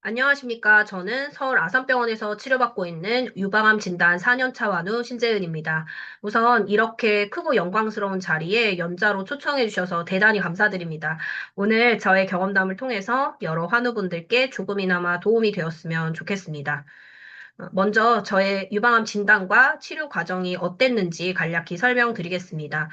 안녕하십니까. 저는 서울 아산병원에서 치료받고 있는 유방암 진단 4년차 완우 신재은입니다. 우선 이렇게 크고 영광스러운 자리에 연자로 초청해 주셔서 대단히 감사드립니다. 오늘 저의 경험담을 통해서 여러 환우분들께 조금이나마 도움이 되었으면 좋겠습니다. 먼저 저의 유방암 진단과 치료 과정이 어땠는지 간략히 설명드리겠습니다.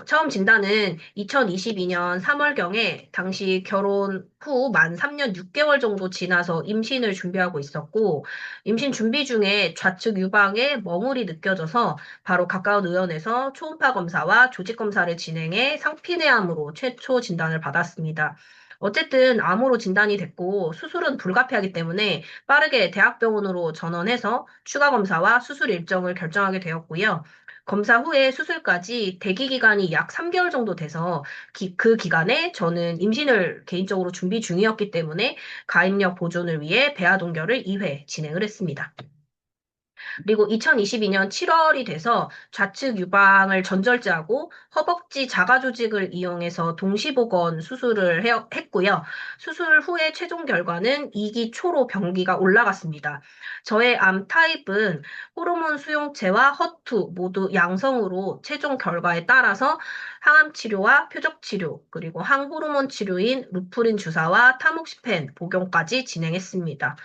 처음 진단은 2022년 3월경에 당시 결혼 후 만 3년 6개월 정도 지나서 임신을 준비하고 있었고, 임신 준비 중에 좌측 유방에 멍울이 느껴져서 바로 가까운 의원에서 초음파 검사와 조직 검사를 진행해 상피내암으로 최초 진단을 받았습니다. 어쨌든 암으로 진단이 됐고 수술은 불가피하기 때문에 빠르게 대학병원으로 전원해서 추가 검사와 수술 일정을 결정하게 되었고요. 검사 후에 수술까지 대기 기간이 약 3개월 정도 돼서 그 기간에 저는 임신을 개인적으로 준비 중이었기 때문에 가임력 보존을 위해 배아 동결을 2회 진행을 했습니다. 그리고 2022년 7월이 돼서 좌측 유방을 전절제하고 허벅지 자가 조직을 이용해서 동시보건 수술을 했고요. 수술 후에 최종 결과는 2기 초로 병기가 올라갔습니다. 저의 암 타입은 호르몬 수용체와 허투 모두 양성으로 최종 결과에 따라서 항암 치료와 표적 치료, 그리고 항호르몬 치료인 루프린 주사와 타모xifen 복용까지 진행했습니다.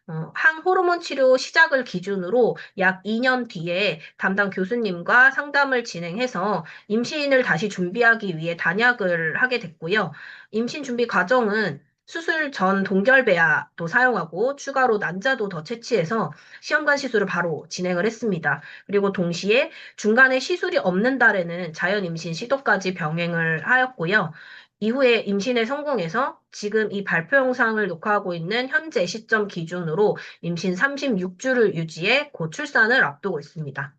항호르몬 치료 시작을 기준으로 약 2년 뒤에 담당 교수님과 상담을 진행해서 임신을 다시 준비하기 위해 단약을 하게 됐고요. 임신 준비 과정은 수술 전 동결배아도 사용하고 추가로 난자도 더 채취해서 시험관 시술을 바로 진행을 했습니다. 그리고 동시에 중간에 시술이 없는 달에는 자연 임신 시도까지 병행을 하였고요. 이후에 임신에 성공해서 지금 이 발표 영상을 녹화하고 있는 현재 시점 기준으로 임신 36주를 유지해 곧 출산을 앞두고 있습니다.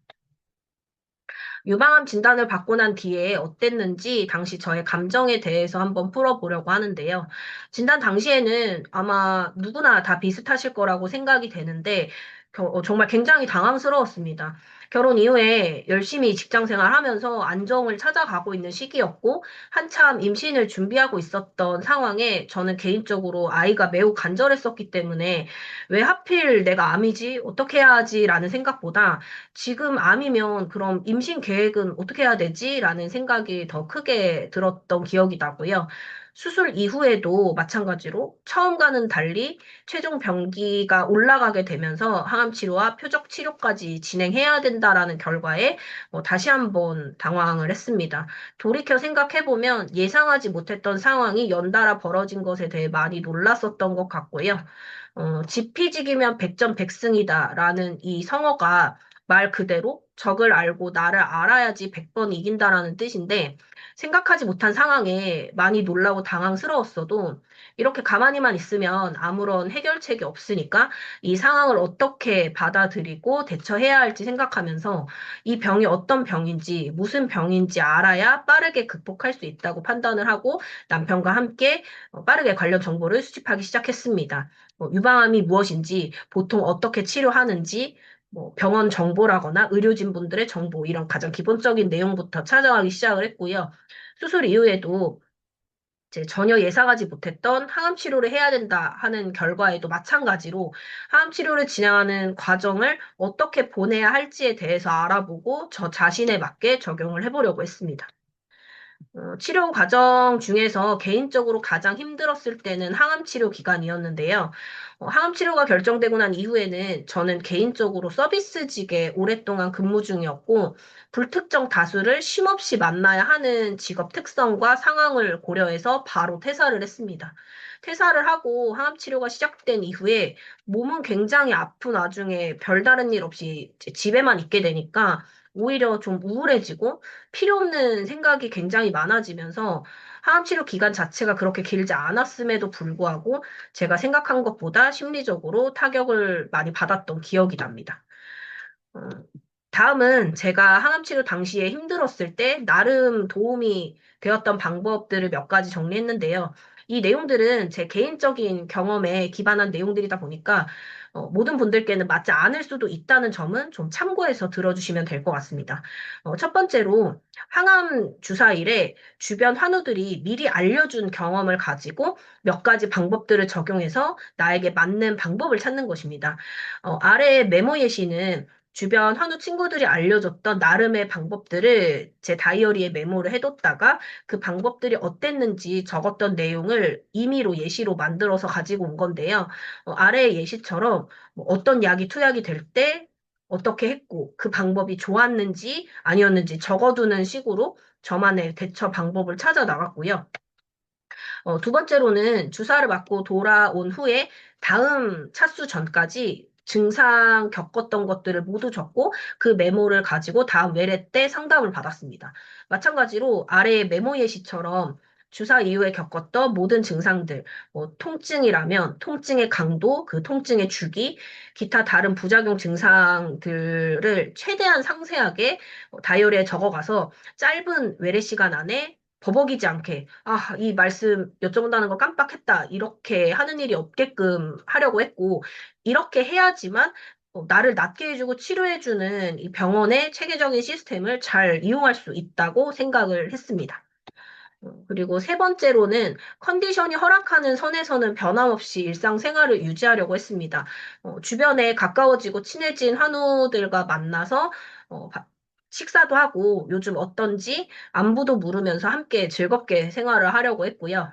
유방암 진단을 받고 난 뒤에 어땠는지 당시 저의 감정에 대해서 한번 풀어보려고 하는데요. 진단 당시에는 아마 누구나 다 비슷하실 거라고 생각이 되는데 정말 굉장히 당황스러웠습니다. 결혼 이후에 열심히 직장 생활하면서 안정을 찾아가고 있는 시기였고 한참 임신을 준비하고 있었던 상황에 저는 개인적으로 아이가 매우 간절했었기 때문에 왜 하필 내가 암이지? 어떻게 해야 하지라는 생각보다 지금 암이면 그럼 임신 계획은 어떻게 해야 되지? 라는 생각이 더 크게 들었던 기억이 나고요. 수술 이후에도 마찬가지로 처음과는 달리 최종 병기가 올라가게 되면서 항암 치료와 표적 치료까지 진행해야 된다라는 결과에 다시 한번 당황을 했습니다. 돌이켜 생각해보면 예상하지 못했던 상황이 연달아 벌어진 것에 대해 많이 놀랐었던 것 같고요. 지피지기면 백전백승이다라는 이 성어가 말 그대로 적을 알고 나를 알아야지 100번 이긴다라는 뜻인데 생각하지 못한 상황에 많이 놀라고 당황스러웠어도 이렇게 가만히만 있으면 아무런 해결책이 없으니까 이 상황을 어떻게 받아들이고 대처해야 할지 생각하면서 이 병이 어떤 병인지 무슨 병인지 알아야 빠르게 극복할 수 있다고 판단을 하고 남편과 함께 빠르게 관련 정보를 수집하기 시작했습니다. 유방암이 무엇인지, 보통 어떻게 치료하는지, 병원 정보라거나 의료진 분들의 정보, 이런 가장 기본적인 내용부터 찾아가기 시작을 했고요. 수술 이후에도 이제 전혀 예상하지 못했던 항암 치료를 해야 된다 하는 결과에도 마찬가지로 항암 치료를 진행하는 과정을 어떻게 보내야 할지에 대해서 알아보고 저 자신에 맞게 적용을 해보려고 했습니다. 치료 과정 중에서 개인적으로 가장 힘들었을 때는 항암 치료 기간이었는데요. 항암 치료가 결정되고 난 이후에는 저는 개인적으로 서비스직에 오랫동안 근무 중이었고, 불특정 다수를 쉼없이 만나야 하는 직업 특성과 상황을 고려해서 바로 퇴사를 했습니다. 퇴사를 하고 항암 치료가 시작된 이후에 몸은 굉장히 아픈 와중에 별다른 일 없이 이제 집에만 있게 되니까 오히려 좀 우울해지고 필요 없는 생각이 굉장히 많아지면서 항암 치료 기간 자체가 그렇게 길지 않았음에도 불구하고 제가 생각한 것보다 심리적으로 타격을 많이 받았던 기억이 납니다. 어, 다음은 제가 항암 치료 당시에 힘들었을 때 나름 도움이 되었던 방법들을 몇 가지 정리했는데요. 이 내용들은 제 개인적인 경험에 기반한 내용들이다 보니까 모든 분들께는 맞지 않을 수도 있다는 점은 좀 참고해서 들어주시면 될 것 같습니다. 첫 번째로 항암 주사일에 주변 환우들이 미리 알려준 경험을 가지고 몇 가지 방법들을 적용해서 나에게 맞는 방법을 찾는 것입니다. 아래 메모 예시는 주변 환우 친구들이 알려줬던 나름의 방법들을 제 다이어리에 메모를 해뒀다가 그 방법들이 어땠는지 적었던 내용을 임의로 예시로 만들어서 가지고 온 건데요. 아래 예시처럼 뭐 어떤 약이 투약이 될 때 어떻게 했고 그 방법이 좋았는지 아니었는지 적어두는 식으로 저만의 대처 방법을 찾아 나갔고요. 두 번째로는 주사를 맞고 돌아온 후에 다음 차수 전까지 증상 겪었던 것들을 모두 적고 그 메모를 가지고 다음 외래 때 상담을 받았습니다. 마찬가지로 아래 메모 예시처럼 주사 이후에 겪었던 모든 증상들, 뭐 통증이라면 통증의 강도, 그 통증의 주기, 기타 다른 부작용 증상들을 최대한 상세하게 다이어리에 적어가서 짧은 외래 시간 안에 버벅이지 않게, 이 말씀 여쭤본다는 걸 깜빡했다. 이렇게 하는 일이 없게끔 하려고 했고, 이렇게 해야지만 나를 낫게 해주고 치료해주는 이 병원의 체계적인 시스템을 잘 이용할 수 있다고 생각을 했습니다. 그리고 세 번째로는 컨디션이 허락하는 선에서는 변함없이 일상생활을 유지하려고 했습니다. 주변에 가까워지고 친해진 한우들과 만나서 식사도 하고 요즘 어떤지 안부도 물으면서 함께 즐겁게 생활을 하려고 했고요.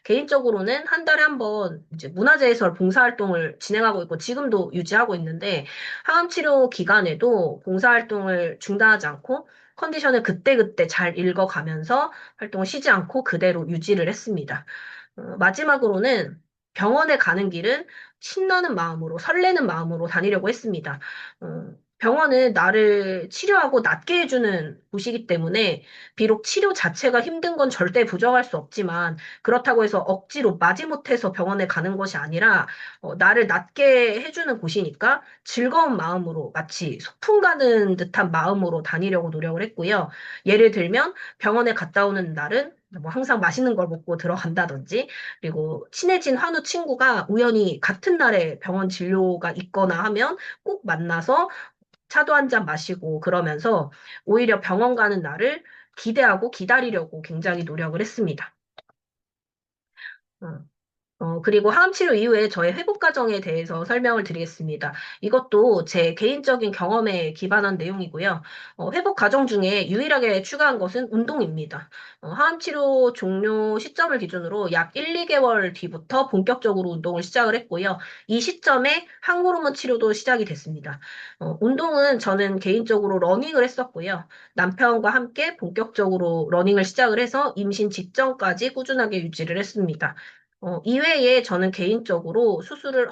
개인적으로는 한 달에 한 번 이제 문화재해설 봉사활동을 진행하고 있고 지금도 유지하고 있는데 항암치료 기간에도 봉사활동을 중단하지 않고 컨디션을 그때그때 잘 읽어가면서 활동을 쉬지 않고 그대로 유지를 했습니다. 마지막으로는 병원에 가는 길은 신나는 마음으로, 설레는 마음으로 다니려고 했습니다. 병원은 나를 치료하고 낫게 해주는 곳이기 때문에 비록 치료 자체가 힘든 건 절대 부정할 수 없지만 그렇다고 해서 억지로 마지못해서 병원에 가는 것이 아니라 나를 낫게 해주는 곳이니까 즐거운 마음으로 마치 소풍 가는 듯한 마음으로 다니려고 노력을 했고요. 예를 들면 병원에 갔다 오는 날은 뭐 항상 맛있는 걸 먹고 들어간다든지, 그리고 친해진 한우 친구가 우연히 같은 날에 병원 진료가 있거나 하면 꼭 만나서 차도 한 잔 마시고 그러면서 오히려 병원 가는 날을 기대하고 기다리려고 굉장히 노력을 했습니다. 어. 그리고 항암 치료 이후에 저의 회복 과정에 대해서 설명을 드리겠습니다. 이것도 제 개인적인 경험에 기반한 내용이고요. 회복 과정 중에 유일하게 추가한 것은 운동입니다. 항암 치료 종료 시점을 기준으로 약 1, 2개월 뒤부터 본격적으로 운동을 시작을 했고요. 이 시점에 항호르몬 치료도 시작이 됐습니다. 운동은 저는 개인적으로 러닝을 했었고요. 남편과 함께 본격적으로 러닝을 시작을 해서 임신 직전까지 꾸준하게 유지를 했습니다. 이외에 저는 개인적으로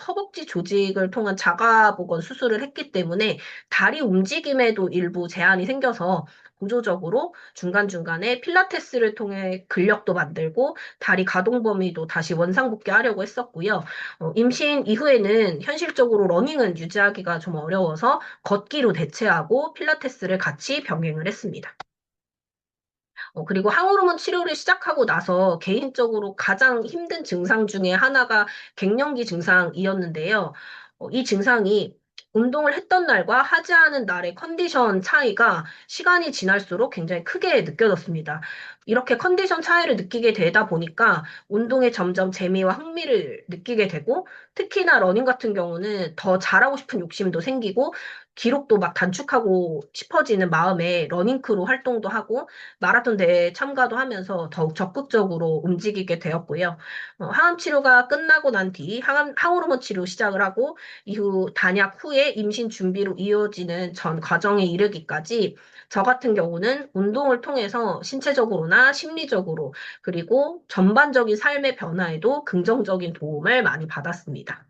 허벅지 조직을 통한 자가보건 수술을 했기 때문에 다리 움직임에도 일부 제한이 생겨서 구조적으로 중간중간에 필라테스를 통해 근력도 만들고 다리 가동 범위도 다시 원상복귀하려고 했었고요. 임신 이후에는 현실적으로 러닝은 유지하기가 좀 어려워서 걷기로 대체하고 필라테스를 같이 병행을 했습니다. 그리고 항호르몬 치료를 시작하고 나서 개인적으로 가장 힘든 증상 중에 하나가 갱년기 증상이었는데요. 이 증상이 운동을 했던 날과 하지 않은 날의 컨디션 차이가 시간이 지날수록 굉장히 크게 느껴졌습니다. 이렇게 컨디션 차이를 느끼게 되다 보니까 운동에 점점 재미와 흥미를 느끼게 되고 특히나 러닝 같은 경우는 더 잘하고 싶은 욕심도 생기고 기록도 막 단축하고 싶어지는 마음에 러닝크루 활동도 하고 마라톤 대회에 참가도 하면서 더욱 적극적으로 움직이게 되었고요. 항암 치료가 끝나고 난 뒤 항호르몬 치료 시작을 하고 이후 단약 후에 임신 준비로 이어지는 전 과정에 이르기까지 저 같은 경우는 운동을 통해서 신체적으로나 심리적으로 그리고 전반적인 삶의 변화에도 긍정적인 도움을 많이 받았습니다.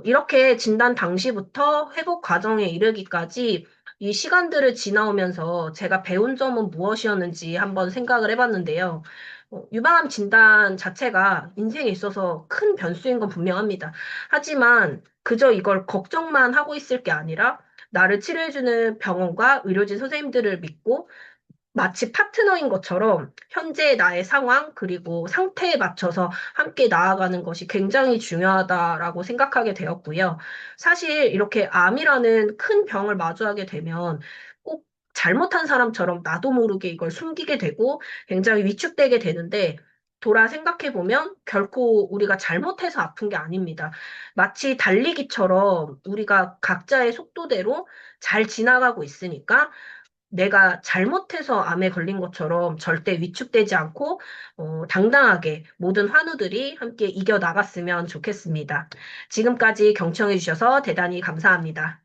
이렇게 진단 당시부터 회복 과정에 이르기까지 이 시간들을 지나오면서 제가 배운 점은 무엇이었는지 한번 생각을 해봤는데요. 유방암 진단 자체가 인생에 있어서 큰 변수인 건 분명합니다. 하지만 그저 이걸 걱정만 하고 있을 게 아니라 나를 치료해주는 병원과 의료진 선생님들을 믿고 마치 파트너인 것처럼 현재 나의 상황 그리고 상태에 맞춰서 함께 나아가는 것이 굉장히 중요하다라고 생각하게 되었고요. 사실 이렇게 암이라는 큰 병을 마주하게 되면 꼭 잘못한 사람처럼 나도 모르게 이걸 숨기게 되고 굉장히 위축되게 되는데 돌아 생각해 보면 결코 우리가 잘못해서 아픈 게 아닙니다. 마치 달리기처럼 우리가 각자의 속도대로 잘 지나가고 있으니까 내가 잘못해서 암에 걸린 것처럼 절대 위축되지 않고 당당하게 모든 환우들이 함께 이겨나갔으면 좋겠습니다. 지금까지 경청해 주셔서 대단히 감사합니다.